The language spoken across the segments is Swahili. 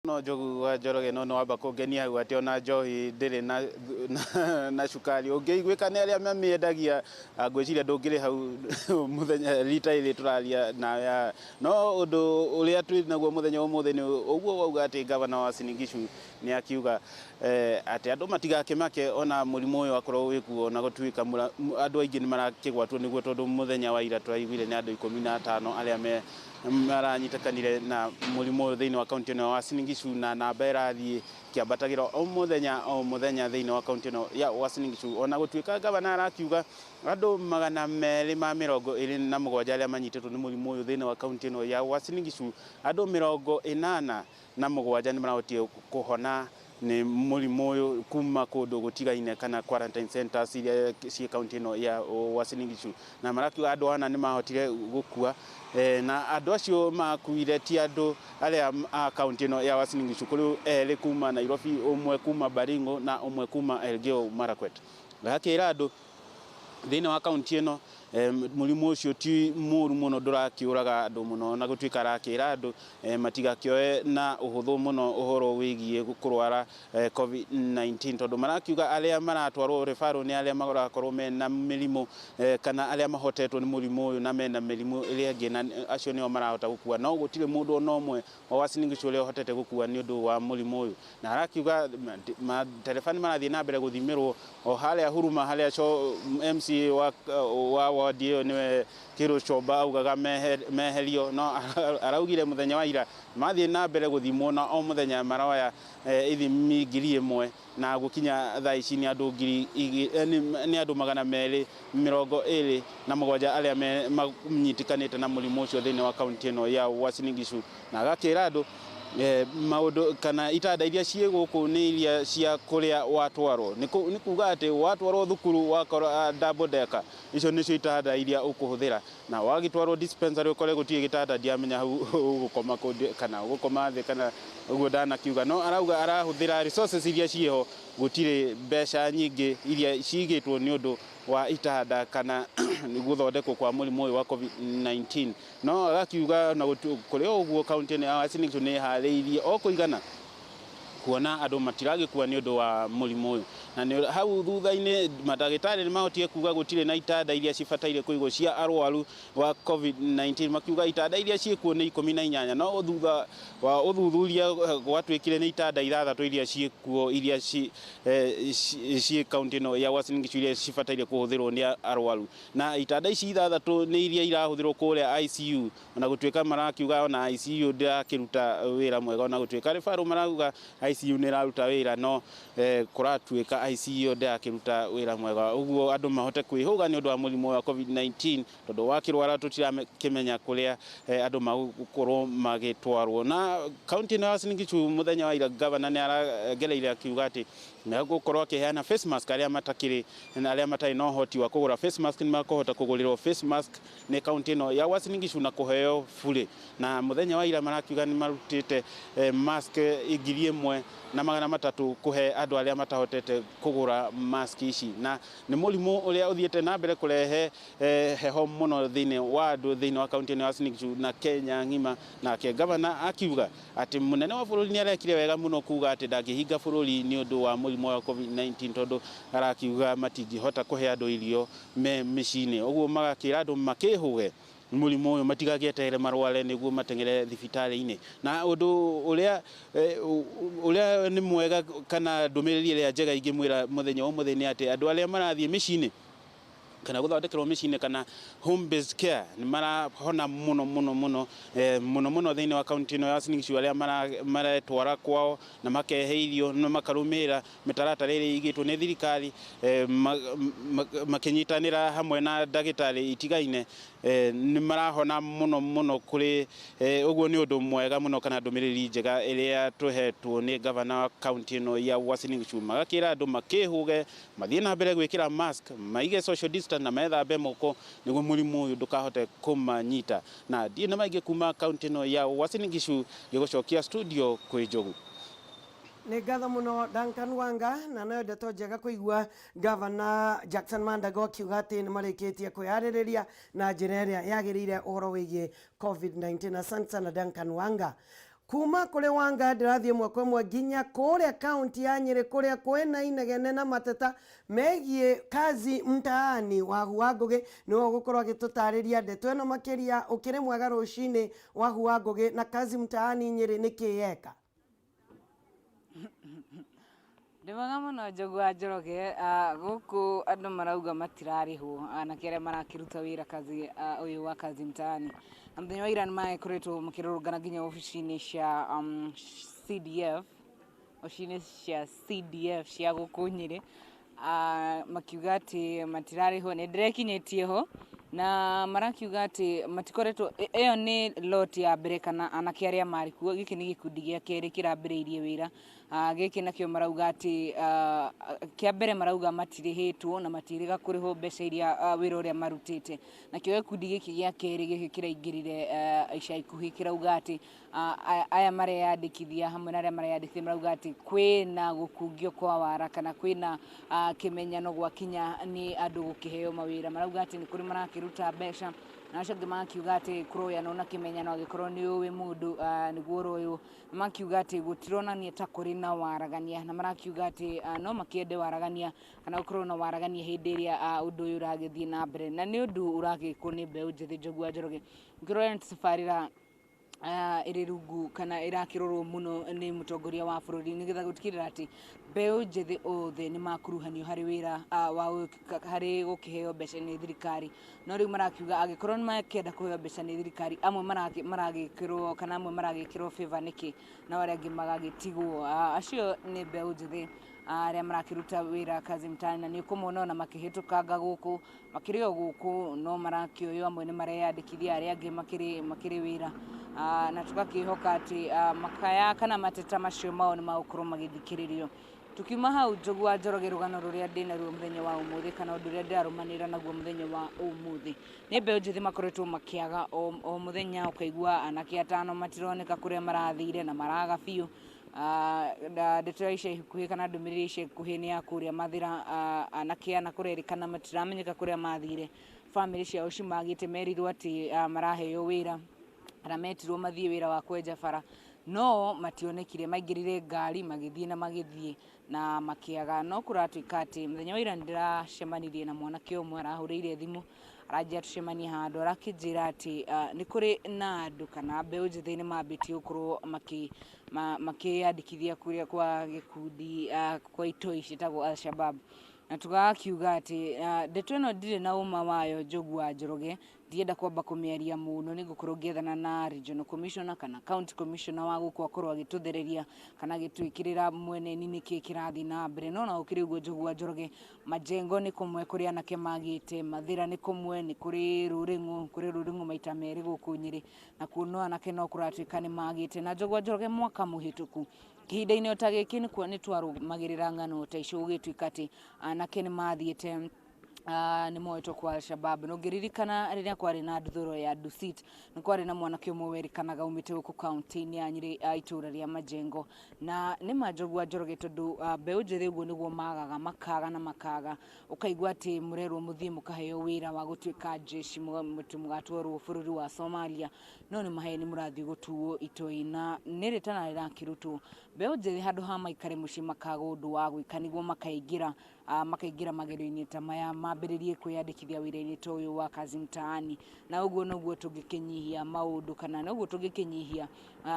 No jogu wa Njoroge no wamba kungenia hau ati ona njohi ndiri na cukari ungiigwika ni aria mamiendagia ngwiciria ndungiri hau muthenya rita iri turaria na no undu uria twi naguo muthenya umuthi ni uguo wauga ati gavana wa Uasin Gishu ni akiuga ati andu matigakimake ona murimu uyu akorwo wikuo na gutuika andu aingi ni marakigwatwo niguo tondu muthenya wa ira twaiguire ni andu 15 aria maranyitakanire na murimu thiini wa kaunti ino ya Uasin Gishu na namba irathii kiambatagira o muthenya thiini wa kaunti ino ya Uasin Gishu ona gutuika gavana arakiuga andu 227 aria manyititwo ni murimu uyu thiini wa kaunti ino ya Uasin Gishu andu 87 ni marahotie kuhona ni murimu uyu kuma kundu gutigaine kana quarantine centers iria cie kaunti ino ya Uasin Gishu na marakiuga andu ana ni mahotire gukua na andu acio makuire ti andu aria a kaunti ino ya Uasin Gishu kuri eri kuma Nairobi, umwe kuma Baringo na umwe kuma Elgeyo Marakwet. Gakira andu thiini wa kaunti ino murimu ucio ti muru muno ndurakiuraga andu muno na gutuika arakira andu matigakioe na uhuthu muno uhoro wigie kurwara COVID-19 tondu marakiuga aria maratwarwo referral ni aria magakorwo mena mirimu kana aria mahotetwo ni murimu uyu na mena mirimu iria ingi na acio nio marahota gukua no gutire mundu ona umwe wa Uasin Gishu uria hotete gukua ni undu wa murimu uyu na arakiuga telefoni marathie na mbere guthimirwo o haria Huruma haria MC wa wadi iyo niwe Kiru Choba augaga meherio no araugire muthenya wa ira mathie na mbere guthimwo na o muthenya maroya ithimi 1,000 na gukinya thaa ici ni andu 227 aria manyitikanite na murimu ucio thiini wa kaunti ino ya Uasin Gishu na gakira andu maundu kana itanda iria cie guku ni iria cia kuria watwaro ni kuga ati watwaro thukuru wakora double decker icio nicio itanda iria ukuhuthira na wagitwaro dispensary ukore gutie gitanda ndiamenya hau gukoma kana gukoma thi kana uguo ndana kiuga no arauga arahuthira resources iria cieho gutire mbeca nyingi iria cigitwo ni undu wa itanda kana ni guthondekwo kwa murimu uyu wa COVID-19 no agakiuga na kuri uguo kaunti ya Uasin Gishu ni hariirie o kuigana kuona andu matiragikua ni undu wa murimu uyu na ni hau thutha-ini madagitari ni mahotie kuga gutire na itanda iria cibataire kuigwo cia arwaru wa COVID-19 makiuga itanda iria ciekuo ni 18 no thutha wa uthuthuria gwatwikire ni itanda 6 iria ciekuo iria ci kaunti ino ya Uasin Gishu iria cibataire kuhuthirwo ni arwaru na itanda ici 6 ni iria irahuthirwo kuria ICU na gutwika marakiuga ona ICU ndakiruta wira mwega na gutwika referral marauga ICU ni raruta wira no kuratwika ICU ndakiruta wira mwega uguo andu mahote kwihuga ni undu wa murimu wa COVID-19 tondu wakirwara tutiramenya kuria andu magukorwo magitwarwo na kaunti ino ya Uasin Gishu muthenya wa ira gavana ni aragereire akiuga ati na gukorwo akiheana face mask aria matakiri na aria matai no hoti wa kugura face mask ni makohota kugurirwo face mask ni kaunti ino ya Uasin Gishu na kuheo bure na muthenya wa ira marakiuga ni marutite mask 1,300 kuhe andu aria matahotete kugura mask ici na ni murimu uria uthiete na mbere kurehe heho muno thiini wa andu thiini wa kaunti ino ya Uasin Gishu na Kenya ngima na ke gavana akiuga ati munene wa bururi ni arekire wega muno kuga ati ndangihinga bururi ni undu wa murimu wa COVID-19 tondu arakiuga matingihota kuhe andu irio me micini uguo magakira andu makihuge murimu uyu matigagetere marware niguo matengere thibitari-ini na undu uria ni mwega kana ndumiriri iria njega ingimwira muthenya umuthi ni ati andu aria marathie micini kana guthondekerwo micini kana home based care ni marahona muno thiini wa kaunti ino ya Uasin Gishu aria maretwara kwao na makeheirio na makarumira mitaratara iria igitwo ni thirikari makinyitanira hamwe na ndagitari itigaine ni marahona muno kuri uguo ni undu mwega muno kana ndumiriri njega iria tuhetwo ni gavana wa kaunti ino ya Uasin Gishu magakira andu makihuge mathie na mbere gwikira mask maige social distance na methambe moko niguo murimu uyu ndukahote kumanyita na ndie na maingi kuma kaunti ino ya Uasin Gishu gigucokia studio kwi Njogu. Ni gatha muno Duncan Wanga na nayo ndeto njega kuigua gavana Jackson Mandago akiuga ati ni marikitie kwiyaririria na njira iria yagirire uhoro wigie COVID-19. Asante sana Duncan Wanga. kuma kuri Wanga ndirathie mwako mwe nginya kuria kaunti ya Nyeri kuria kwena inegene na mateta megie kazi mtaani. Wahu wa Ngugi niwe gukorwo agitutariria ndeto ino makiria. Ukiri mwega rucini Wahu wa Ngugi, na kazi mtaani Nyeri nikiyeka? Ndimaga muno Njogua Njoroge, guku andu marauga matirarihwo anake aria marakiruta wira kazi uyu wa kazi mtaani. Muthenya wa ira nimakoretwo makirurungana nginya ofici-ini cia CDF, ofici-ini cia CDF cia guku Nyeri, makiuga ati matirarihwo. Ni ndirekinyitie ho na marakiuga ati matikoretwo. Iyo ni lot ya mbere kana anake aria mari kuo. Giki ni gikundi gia keri kirambiriirie wira. Giki nakio marauga ati kia mbere marauga matirihitwo na matiriga kuriho mbeca iria wira uria marutite. Nakio gikundi giki gia keri giki kiraingirire ica ikuhi kirauga ati aya mareyandikithia hamwe na aria mareyandikithia marauga ati kwina gukungio kwa wara kana kwina kimenyano gwakinya ni andu gukiheo mawira. Marauga ati ni kuri marakiruta mbeca na acio makiuga ati kuroyana na kimenyano agikorwo ni uwi mundu niguo royo. Makiuga ati gutironania ta kuri na waragania, na marakiuga ati no makiende waragania kana gukorwo na waragania hindi iria undu uyu uragithie na mbere, na ni undu uragikwo ni mbeu njithi. Njogua Njoroge ngirora ntisafarira iri rungu kana irakirorwo muno ni mutongoria wa bururi nigetha gutikirira ati mbeu njithi othe ni makuruhanio hari wira wa hari gukiheo mbeca ni thirikari. No riu marakiuga agikorwo ni makienda kuheo mbeca ni thirikari, amwe maragikirwo kana amwe maragikirwo favor niki na wale angi magagitigwo. Acio ni mbeu njithi aria marakiruta wira kazi mtaani, na ni kumona na makihitukanga guku makirio guku no marakioyo. Amwe ni mareyandikithia aria angi makiri wira na tukakihoka ati makaya kana mateta macio mao ni magukorwo magithikiririo. Tukiuma hau Njogua Njoroge, rugano ruria ndina ruo muthenya wa umuthi kana undu uria ndirarumanira naguo muthenya wa umuthi ni mbeu njithi makoretwo makiaga o muthenya. Ukaigua anake atano matironeka kuria marathire na maraga biu. Ndeto icia ikuhi kana ndumiriri icia ikuhi ni ya kuria Mathira, anake ana kurerikana matiramenyeka kuria mathire. Family ciao cimagite merirwo ati maraheo wira kana metirwo mathie wira wa kwenja bara, no mationekire. Maingirire ngari magithie na magithie na makiaga. No kuratuika ati muthenya wa ira ndiracemanirie na mwanake umwe arahurire thimu arajia tucemania handu arakijira ati ni kuri na andu kana mbeu njithi ni mambiti gukorwo makiyandikithia kuria kwa gikundi kwa itoi citagwo Al-Shabab. Na tugakiuga ati ndeto ino ndire na uma wayo Njogua Njoroge, ndienda kwamba kumiaria muno ni gukorwo ngethana na regional commissioner kana county commissioner wa guku akorwo agituthereria kana gitwikirira mwene nini kirathi na mbere. No na ukiri uguo Njogua Njoroge, majengo ni kumwe kuri anake magite, Mathira ni kumwe, ni kuri Ruringu maita meri guku Nyeri, na kuno anake no kuratuika ni magite. Na Njogua Njoroge mwaka muhituku kihinda-ini ota giki ni twarumagirira ng'ano ta icio gugituika ati anake ni mathiete ni moetwo kwa Al-Shabab. No ngiririkana riria kwari na nduthuro ya Dusit ni kwari na mwanake umwe werikanaga umite guku kaunti-ini ya Nyeri itura ria Majengo, na ni Njogua Njoroge tondu mbeu njithi uguo niguo makaga na makaga. Ukaigua ati murerwo muthie mukaheo wira wa gutuika jeshi mugatwarwo bururi wa Somalia, no ni maheni murathi gutuwo itoi na niritana rirakirutwo. Mbeu njithi handu ha maikare mucii makaga undu wa gwika niguo makaingira magerio-ini ta maya mambiririe kwiyandikithia wira-ini ta uyu wa kazi mtaani. Na uguo noguo tungikinyihia maundu kana noguo tungikinyihia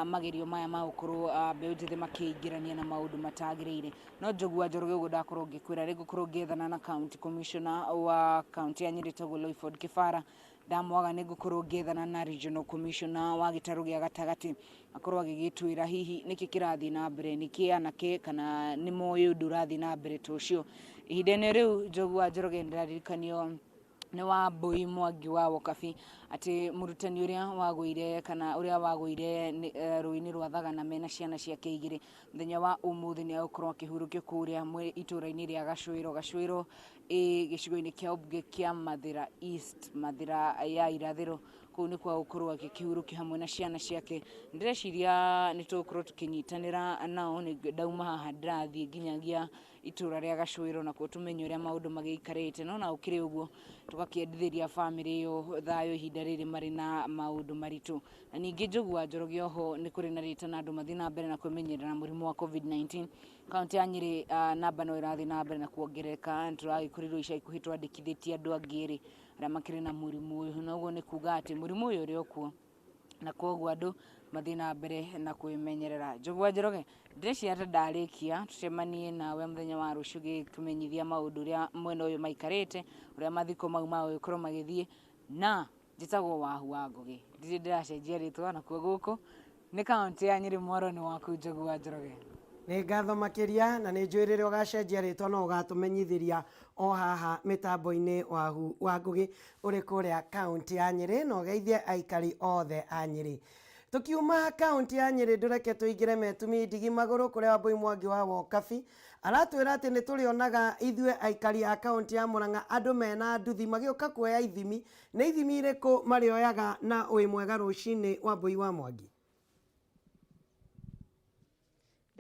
magerio maya ma gukorwo mbeu njithi makiingirania na maundu matagiriire. No Njogua Njoroge uguo ndakorwo ngikwira rigukorwo ngethana na county commissioner wa county ya Nyeri tagwo Loiford Kifara. Ndamwaga ni gukorwo ngethana na regional commissioner wa gitaru gia gatagati akorwo agigitwira hihi niki kirathi na mbere, niki anake kana ni moyo undu urathi na mbere tucio. Ihinda-ini riu Njogua Njoroge ndirarikanio ni wa Mbui Mwangi wa Wokabi ati murutani uria wagwire kana uria wagwire ruini rwa Thagana mena ciana ciake igiri muthenya wa umuthi ni agukorwo akihurukio kuria itura-ini ria Gacwiro gicigo-ini kia ubunge kia Mathira East, Mathira ya irathiro kuu ni kwa ukorwo akihuruki hamwe na ciana ciake ndireciria ni tukorwo tukinyitanira nao ni dauma haha ndirathie nginyagia itura ria Gacuiro na tumenye uria maundu magiikarite no na ukiri uguo tugakiendithiria family yo thayo ihinda riri mari na maundu maritu na ningi Njogu wa Njoroge oho ni kuri na rita na andu mathina mbere na kwimenyerera murimu wa COVID-19 kaunti ya Nyeri namba no irathi na mbere na kuongereka turagikurirwo ica ikuhi twandikithitie andu angiri aria makiri na murimu uyu na uguo ni kuga ati murimu uyu uri okuo na koguo andu mathina mbere na kwimenyerera. Njogu wa Njoroge ndeciria ata ndarikia tucemanie nawe muthenya wa ruciu gitumenyithia maundu ria mwena uyu maikarite uria mathiko mau mao ikorwo magithie na njitagwo Wahu wa Ngugi ndiri ndiracenjia ritwa na kuo guku ni kaunti ya Nyeri mwaro ni waku Njogu wa Njoroge. Nĩ ngatho makĩria na nĩ njũĩrĩre ũgacenjia rĩtwa no ũgatũmenyithĩria o haha mĩtambo-inĩ Wahu wa Ngugi ũrĩ kũrĩa kaunti ya Nyeri na ũgeithie aikari othe a Nyeri. Tukiuma kaunti ya Nyeri ndũreke tũingĩre Metumi Ndigi Magũrũ kũrĩa Wambui Mwangi wa Wokabi aratwĩra atĩ nĩ tũrĩonaga ithuĩ aikari a kaunti ya Murang'a andũ mena nduthi magĩũka kuoya ithimi. Nĩ ithimi irĩkũ marĩoyaga na wĩ mwega rũcinĩ Wambui wa Mwangi?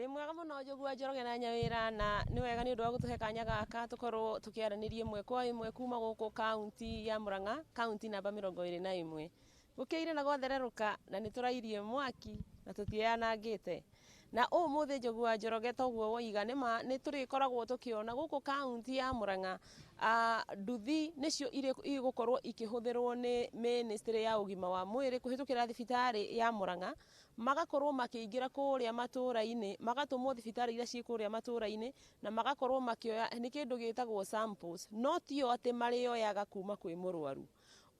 Mwega muno Njogu wa Njoroge na Nyawira na ni wega ni undu wa gutuhe kanya gaka tukorwo tukiaranirie imwe kwa imwe kuma guku kaunti ya Murang'a kaunti namba 21 gukiire na gwathereruka na ni turairie mwaki na tutianangite na umuthi Njogu wa Njoroge toguo woiga ni turikoragwo tukiona guku kaunti ya Murang'a nduthi nicio igukorwo ikihuthirwo ni ministry ya ugima wa mwiri kuhitukira thibitari ya Murang'a magakorwo makiingira kuria matura-ini magatumwo thibitari ira ci kuria matura-ini na magakorwo makioya ni kindu gitagwo samples no tio ati marioyaga kuma kwi murwaru.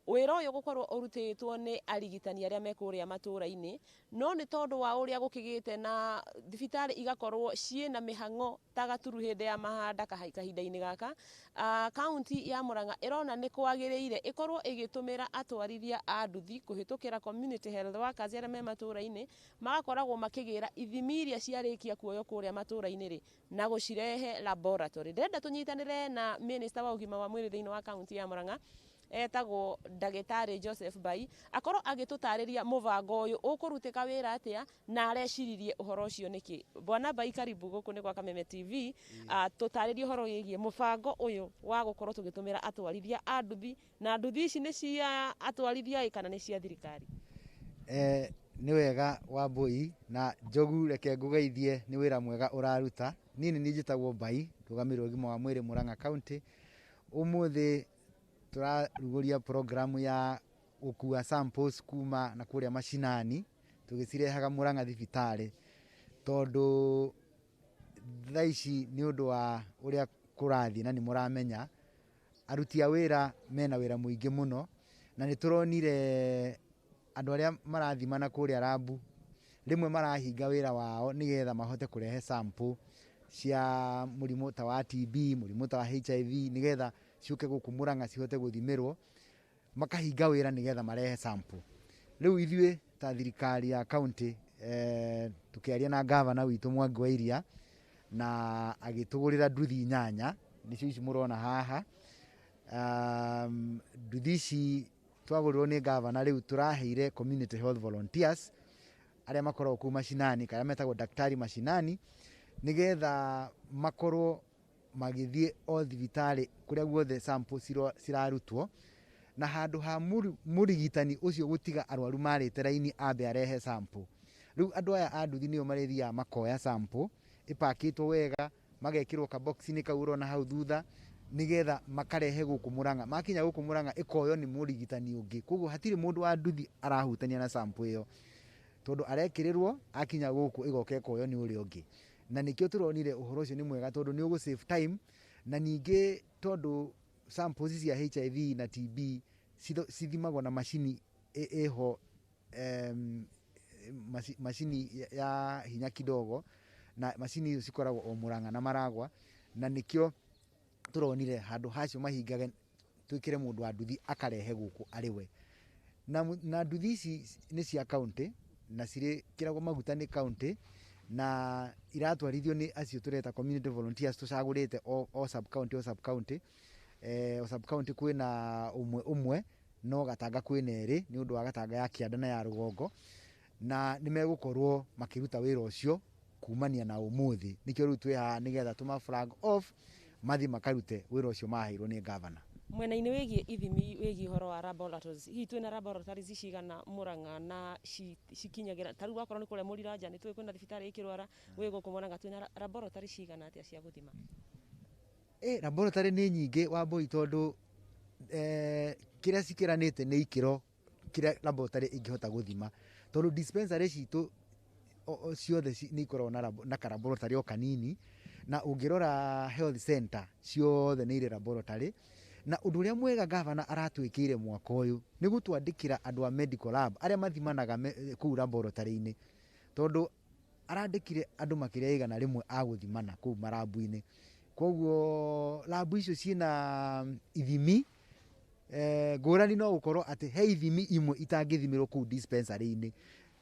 Wira uyu gukorwo urutitwo ni arigitani aria me kuria matura-ini no ni tondu wa uria gukigite na thibitari igakorwo ciina mihango ta Gaturu hindi ya mahanda kahinda-ini gaka kaunti ya Murang'a irona ni kwagiriire ikorwo igitumira atwarithia a nduthi kuhitukira community health workers aria me matura-ini magakoragwo makigira ithimi iria ciarikia kuoyo kuria matura-ini ri na gucirehe laboratory. Ndenda tunyitanire na minister wa ugima wa mwiri thiini wa kaunti ya Murang'a etagwo Ndagitari Joseph Bai akorwo agitutariria mubango uyu ukurutika wira atia na areciririe uhoro ucio niki. Bwana Bai karibu guku ni kwa Kameme TV tutaririe uhoro yigie mubango uyu wa gukorwo tugitumira atwarithia a nduthi na nduthi ici ni cia atwarithia kana ni cia thirikari. Ni wega Wambui na Njogu reke ngugeithie ni wira mwega uraruta. Nini njitagwo Bai rugamirwo ugima wa mwiri Murang'a County. Umuthi turaruguria programu ya gukua samples kuma na kuria mashinani tugicirehaga Murang'a thibitari tondu thaici ni undu wa uria kurathi na ni muramenya aruti a wira mena wira muingi muno na ni turonire andu aria marathima na kuria Rabu rimwe marahinga wira wao nigetha mahote kurehe sample cia murimu ta wa TB murimu ta wa HIV nigetha ciuke guku Murang'a cihote guthimirwo makahinga wira nigetha marehe sample. Riu ithuĩ ta thirikari ya county tukiaria na governor witu Mwangi wa Iria na agitugurira nduthi 8 nicio ici murona haha. Nduthi ici twagurirwo ni governor riu turaheire community health volunteers aria makorwo ku mashinani kana metagwo daktari mashinani nigetha makorwo magithie o thibitari kuria guothe sample cirarutwo na handu ha murigitani ucio gutiga arwaru marite raini ambe arehe sample. Riu andu aya a nduthi nio marithia makoya sample ipakitwo wega magekirwo ka box ni kauro na hau thutha nigetha makarehe guku Murang'a makinya guku Murang'a ikoyo ni murigitani ungi koguo hatiri mundu wa nduthi arahutania na sample iyo tondu arekirirwo akinya guku igoka ikoyo ni uri ungi na nikio turonire uhoro ucio ni mwega tondu ni ugu save time na ningi tondu samples cia HIV na TB cithimagwo na mashini eho mashini ya hinya kidogo na mashini icio cikoragwo o Murang'a na Maragwa na nikio turonire handu hacio mahingage twikire mundu wa nduthi akarehe guku ariwe na nduthi ici ni cia county na cire kiragwo maguta ni county na iratwarithio ni acio tureta community volunteers tucagurite o sub county o sub county kwina umwe no Gatanga kwĩna ĩrĩ nĩ ũndũ wa Gatanga ya kĩanda na ya rũgongo, na nĩ megũkorwo makĩruta wĩra ũcio kumania na ũmũthĩ. Nĩkĩo rĩu twĩ haha nĩgetha tũma flag off mathi makarute wĩra ũcio maheirwo nĩ governor. Mwena-inĩ wĩgiĩ ithimi wĩgiĩ ũhoro wa laboratories, hihi twĩna laboratories cigana Murang'a na cikinyagĩra, ta rĩu wakorwo nĩ kũrĩa Mũriranja nĩ tũĩ kwĩna thibitarĩ ĩkĩrwara, gwĩ gũkũ Murang'a twĩna laboratory cigana atĩa cia gũthima? Laboratory nĩ nyingĩ Wambui, tondũ kĩrĩa cikĩranĩte nĩ ikĩro kĩrĩa laboratory ingĩhota gũthima, tondũ dispensary citũ ciothe nĩ ikoragwo na laboratory o kanini, na ũngĩrora health center ciothe nĩ irĩ laboratory. Na ũndũ ũrĩa mwega governor aratwĩkĩire mwaka ũyũ nĩ gũtwandĩkĩra andũ a medical lab arĩa mathimanaga kũu laboratory-inĩ, tondũ arandĩkire andũ makĩria igana rĩmwe a gũthimana kũu marabu-inĩ. Koguo labu icio ciĩna ithimi ngũrani, no gũkorwo atĩ he ithimi imwe itangĩthimirwo kũu dispensary-inĩ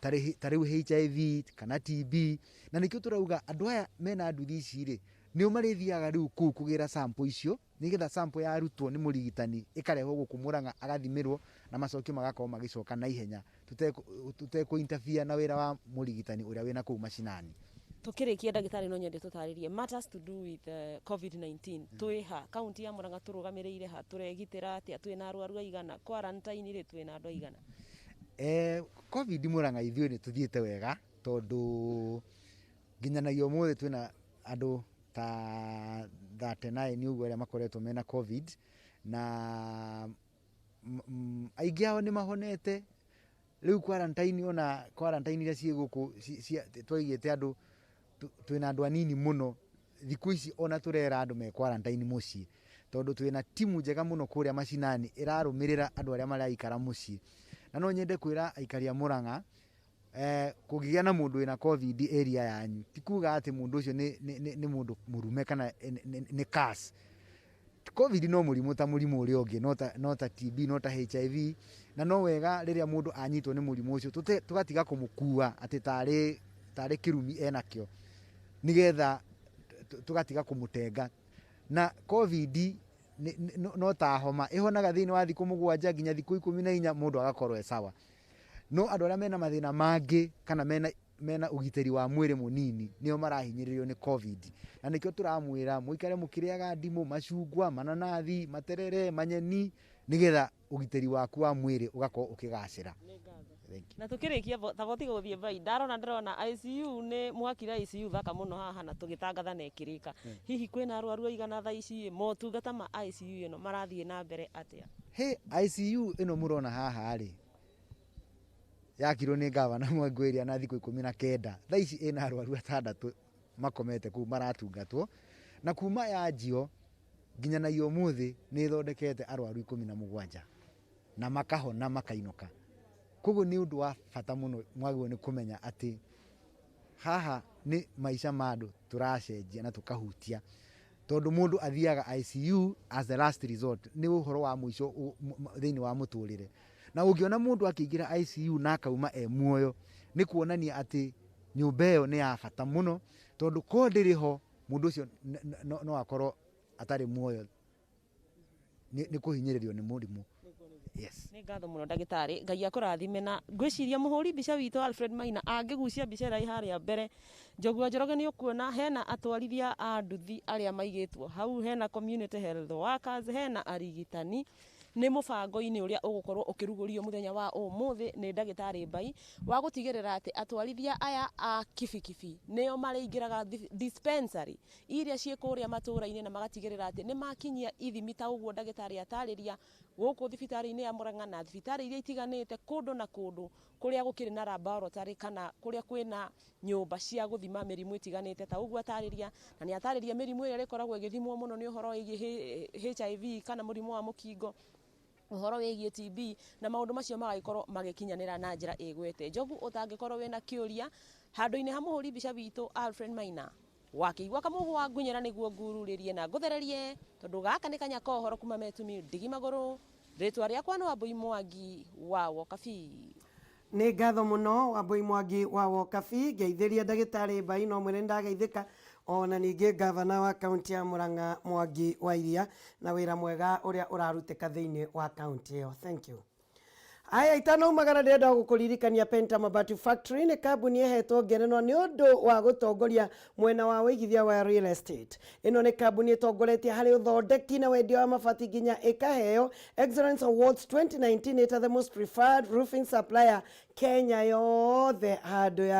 ta rĩu HIV kana TB, na nĩkĩo tũrauga andũ aya mena nduthi ici rĩ nĩo marĩthiaga rĩu kũu kũgĩra sample icio, nĩgetha sample yarutwo nĩ mũrigitani ĩkarehwo gũkũ Murang'a agathimirwo na macokio magakorwo magĩcoka na ihenya tutekũ interfere na wĩra wa mũrigitani ũrĩa wĩna kũu macinani. Tukĩrĩkia ndagĩtarĩ no nyende tũtarĩrie matters to do with COVID-19 twĩ ha kaunti ya Murang'a tũrũgamĩrĩire ha, turegitĩra atĩa, twĩna arwaru aigana, quarantine rĩ twĩna andũ aigana? COVID Murang'a ithuĩ nĩ tũthiĩte wega, tondũ nginyanagia ũmũthĩ twĩna andũ ta 39 ũguo arĩa makoretwo mena COVID, na aingĩ ao nĩ mahonete. Rĩu quarantine, ona quarantine iria ciĩ gũkũ twaigĩte andũ, twĩna andũ anini mũno thikũ ici, ona tũrera andũ me quarantine mũciĩ, tondũ twĩna timu njega mũno kũrĩa macinani ĩrarũmĩrĩra andũ arĩa maraikara mũciĩ. Na no nyende kwĩra aikari a Murang'a, kũgĩa na mũndũ wĩna COVID area yanyu ti kuga atĩ mũndũ ũcio nĩ mũndũ mũrume kana nĩ curse. COVID no mũrimũ ta mũrimũ ũrĩa ũngĩ, no ta TB, no ta HIV, na no wega rĩrĩa mũndũ anyitwo nĩ mũrimũ ũcio tũgatiga kũmũkua atĩ tarĩ kĩrumi enakĩo, nĩgetha tũgatiga kũmũtenga. Na COVID no ta homa ĩhonaga thĩinĩ wa thikũ 7 nginya thikũ 14 mũndũ agakorwo e sawa. No andũ arĩa mena mathĩna mangĩ kana mena ũgitĩri wa mwĩrĩ mũnini nĩo marahinyĩrĩrio nĩ COVID, na nĩkĩo tũramwĩra mũikare mũkĩrĩaga ndimũ, macungwa, mananathi, materere, manyeni, nĩgetha ũgitĩri waku wa mwĩrĩ ũgakorwo ũkĩgacĩra. Na tukĩrĩkia tabotiga gũthiĩ bai, ndĩrona ICU nĩ mwakira ICU thaka mũno haha na tũgĩtangatha na ĩkĩrĩka. Hihi kwĩna arwaru aigana thaa ici, motungata ma ICU ĩno marathiĩ na mbere atĩa? ICU ĩno mũrona haha rĩ yakirwo nĩ governor Mwangwĩria na thikũ 19, thaa ici ĩna arwaru 6 makomete kũu maratungatwo, na kuma yanjio nginyanagia ũmũthĩ nĩ ĩthondekete arwaru 17 na makahona makainũka. Koguo nĩ ũndũ wa bata mũno mwagĩrĩirwo nĩ kũmenya atĩ haha nĩ maica ma andũ tũracenjia na tũkahutia, tondũ mũndũ athiaga ICU as the last resort, nĩ ũhoro wa mũico thĩinĩ wa mũtũrĩre. Na ũngĩona mũndũ akĩingĩra ICU na akauma muoyo, nĩ kuonania atĩ nyũmba ĩyo nĩ ya bata mũno, tondũ ko ndĩrĩ ho mũndũ ũcio no akorwo atarĩ muoyo, nĩ kũhinyĩrĩrio nĩ mũrimũ. Yes. Nĩ ngatho mũno ndagĩtarĩ, Ngai akũrathime, na ngwĩciria mũhũri mbica witũ Alfred Maina angĩgucia mbica ĩrĩa harĩa mbere. Njogua Njoroge nĩ ũkuona hena atwarithia a nduthi arĩa maigĩtwo hau, hena community health workers, hena arigitani. Nĩ mũbango-inĩ ũrĩa ũgũkorwo ũkĩrugũrio mũthenya wa ũmũthĩ nĩ ndagĩtarĩ Mbai wa gũtigĩrĩra atĩ atwarithia aya a kibikibi nĩo marĩingĩraga dispensary iria ciĩ kũrĩa matũũra-inĩ, na magatigĩrĩra atĩ nĩ makinyia ithimi ta ũguo ndagĩtarĩ atarĩria gũkũ thibitarĩ-inĩ ya Murang'a na thibitarĩ iria itiganĩte kũndũ na kũndũ kũrĩa gũkĩrĩ na laboratory kana kũrĩa kwĩna nyũmba cia gũthima mĩrimũ itiganĩte ta ũguo atarĩria. Na nĩ atarĩria mĩrimũ ĩrĩa ĩkoragwo ĩgĩthimwo mũno nĩ ũhoro wĩgiĩ HIV kana mũrimũ wa mũkingo, ũhoro wĩgiĩ TB, na maũndũ macio magagĩkorwo magĩkinyanĩra na njĩra ĩgwete. Njogu ũtangĩkorwo wĩna kĩũria handũ-inĩ ha mũhũri mbica witũ Alfred Maina, wakĩigua kamũhuũ wa ngunyĩra nĩguo ngururĩrie na ngũthererie, tondũ gaka nĩ kanya ka ũhoro kuma Metumi Ndigi Magũrũ. Rĩtwa rĩakwa nĩ Wambui Mwangi wa Wokabi. Nĩ ngatho mũno Wambui Mwangi wa Wokabi, ngeithĩria ndagĩtarĩ Mbai, no mwĩre ndageithĩka, ona ningĩ gavana wa kaunti ya Murang'a Mwangi wa Iria, na wĩra mwega ũrĩa ũrarutĩka thĩinĩ wa kaunti ĩyo. Thank you. aya itanaumagara ndenda gukuririkania Penta Mabati Factory ni kambuni ehetwo ngerenwa ni undu wa gutongoria mwena wa wigithia wa real estate. Ino ni kambuni itongoretie hari uthondeki na wendia wa mabati nginya ikaheo Excellence Awards 2019 ita the most preferred roofing supplier Kenya yothe handu ya